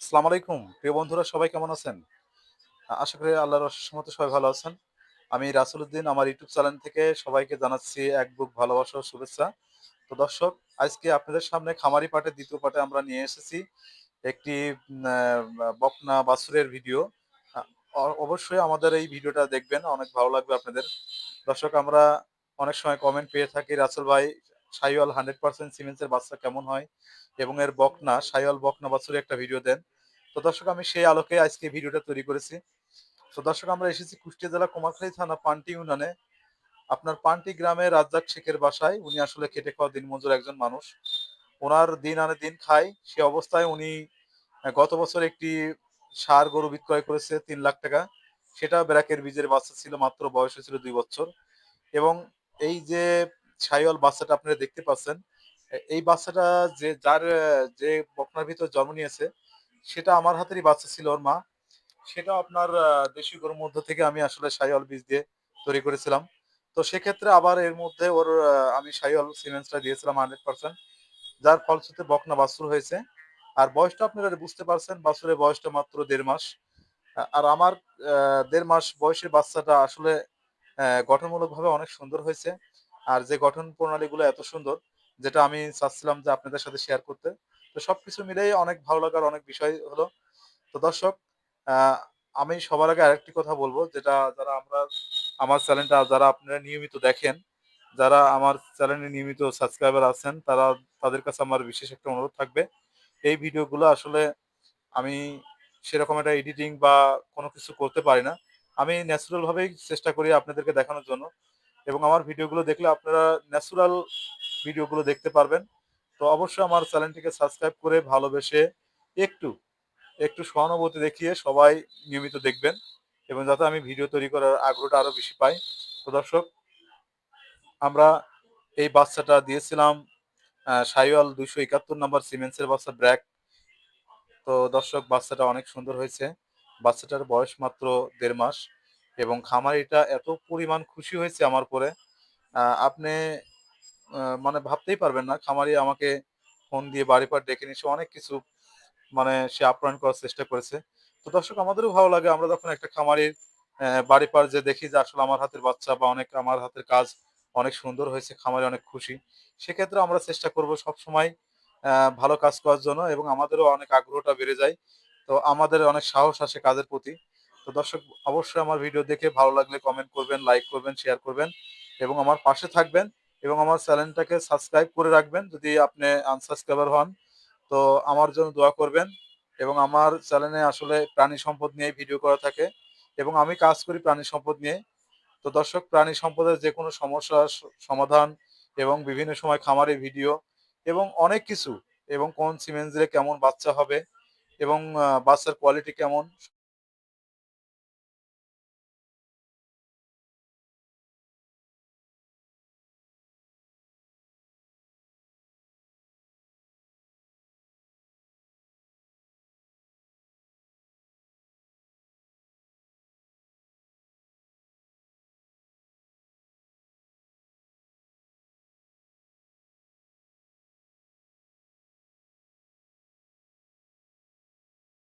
আসসালামু আলাইকুম। প্রিয় বন্ধুরা সবাই কেমন আছেন? আশা করি আল্লাহর অশেষ রহমতে সবাই ভালো আছেন। আমি রাসেল উদ্দিন আমার ইউটিউব চ্যানেল থেকে সবাইকে জানাচ্ছি এক বুক ভালোবাসা ও শুভেচ্ছা। তো দর্শক, আজকে আপনাদের সামনে খামারি পাঠের ২য় পাঠে আমরা নিয়ে এসেছি একটি বকনা বাছুরের ভিডিও। আ অবশ্যই আমাদের এই ভিডিওটা দেখবেন, অনেক ভালো লাগবে আপনাদের। দর্শক, আমরা অনেক সময় কমেন্ট পেয়ে থাকি, রাসেল ভাই শাহিওয়াল 100% সিমেন্সের বাচ্চা কেমন হয় এবং এর বকনা শাহিওয়াল বকনা বাছুরের একটা ভিডিও দেন। তো দর্শক, আমি সেই আলোকে আজকে ভিডিওটা তৈরি করেছি। তো দর্শক, আমরা এসেছি কুষ্টিয়া জেলা কুমারখালী থানা পান্টি ইউনিয়নে। আপনার পান্টি গ্রামে রাজ্জাক শেখের বাসায়। উনি আসলে খেটে খাওয়া দিনমজুর একজন মানুষ। উনার দিন আনে দিন খায়। সে অবস্থায় উনি গত বছর একটি ষাঁড় গরু বিক্রয় করেছে ৩ লাখ টাকা। সেটা ব্র্যাকের বীজের বাচ্চা ছিল, মাত্র বয়স হয়েছিল ২ বছর। এবং এই যে শাহিওয়াল বাচ্চাটা আপনারা দেখতে পাচ্ছেন, এই বাচ্চাটা যে বকনার ভিতর জন্ম নিয়েছে, সেটা আমার হাতেরই বাচ্চা ছিল। ওর মা সেটা আপনার দেশি গরুর মধ্য থেকে আমি আসলে শাহিওয়াল বীজ দিয়ে তৈরি করেছিলাম। তো সেক্ষেত্রে আবার এর মধ্যে ওর আমি শাহিওয়াল সিমেন্সটা দিয়েছিলাম 100%, যার ফলশ্রুতিতে বকনা বাছুর হয়েছে। আর বয়সটা আপনারা বুঝতে পারছেন, বাছুরের বয়সটা মাত্র ১.৫ মাস। আর আমার ১.৫ মাস বয়সের বাচ্চাটা আসলে গঠনমূলকভাবে অনেক সুন্দর হয়েছে। আর যে গঠন প্রণালীগুলো এত সুন্দর, যেটা আমি চাচ্ছিলাম যে আপনাদের সাথে শেয়ার করতে। তো সবকিছু মিলেই অনেক ভালো লাগার অনেক বিষয় হলো। তো দর্শক, আ আমি সবার আগে আরেকটি কথা বলব, যেটা আমার চ্যানেলটা যারা আপনারা নিয়মিত দেখেন, যারা আমার চ্যানেলে নিয়মিত সাবস্ক্রাইবার আছেন, তাদের কাছে আমার বিশেষ একটা অনুরোধ থাকবে। এই ভিডিওগুলো আসলে আমি সেরকম একটা এডিটিং বা কোনো কিছু করতে পারি না। আমি ন্যাচারাল ভাবেই চেষ্টা করি আপনাদেরকে দেখানোর জন্য, এবং আমার ভিডিওগুলো দেখলে আপনারা ন্যাচারাল ভিডিওগুলো দেখতে পারবেন। তো অবশ্যই আমার চ্যানেলটিকে সাবস্ক্রাইব করে ভালোবেসে একটু একটু সহানুভূতি দেখিয়ে সবাই নিয়মিত দেখবেন, এবং যাতে আমি ভিডিও তৈরি করার আগ্রহটা আরো বেশি পাই। তো দর্শক, আমরা এই বাচ্চাটা দিয়েছিলাম শাহিওয়াল ২৭১ নাম্বার সিমেন্সের বাচ্চা ব্র্যাক। তো দর্শক, বাচ্চাটা অনেক সুন্দর হয়েছে। বাচ্চাটার বয়স মাত্র ১.৫ মাস, এবং খামারিটা এত পরিমাণ খুশি হয়েছে আমার উপরে, আপনি মানে ভাবতেই পারবেন না। খামারি আমাকে ফোন দিয়ে বাড়ি পার ডেকে নিয়ে এসে অনেক কিছু সে আপ্যায়ন করার চেষ্টা করেছে। তো দর্শক, আমাদেরও ভালো লাগে আমরা যখন একটা খামারির বাড়ি পার যেয়ে দেখি যে আসলে আমার হাতের বাচ্চা বা আমার হাতের কাজ অনেক সুন্দর হয়েছে, খামারি অনেক খুশি। সেক্ষেত্রে আমরা চেষ্টা করব সবসময় ভালো কাজ করার জন্য, এবং আমাদেরও অনেক আগ্রহটা বেড়ে যায়। তো আমাদের অনেক সাহস আসে কাজের প্রতি। তো দর্শক, অবশ্যই আমার ভিডিও দেখে ভালো লাগলে কমেন্ট করবেন, লাইক করবেন, শেয়ার করবেন, এবং আমার পাশে থাকবেন, এবং আমার চ্যানেলটাকে সাবস্ক্রাইব করে রাখবেন যদি আপনি আনসাবস্ক্রাইবার হন। তো আমার জন্য দোয়া করবেন। এবং আমার চ্যানেলে আসলে প্রাণী সম্পদ নিয়ে ভিডিও করা থাকে, এবং আমি কাজ করি প্রাণী সম্পদ নিয়ে। তো দর্শক, প্রাণী সম্পদের যে কোনো সমস্যার সমাধান, এবং বিভিন্ন সময় খামারের ভিডিও, এবং অনেক কিছু, এবং কোন সিমেন্স দিলে কেমন বাচ্চা হবে, এবং বাচ্চার কোয়ালিটি কেমন,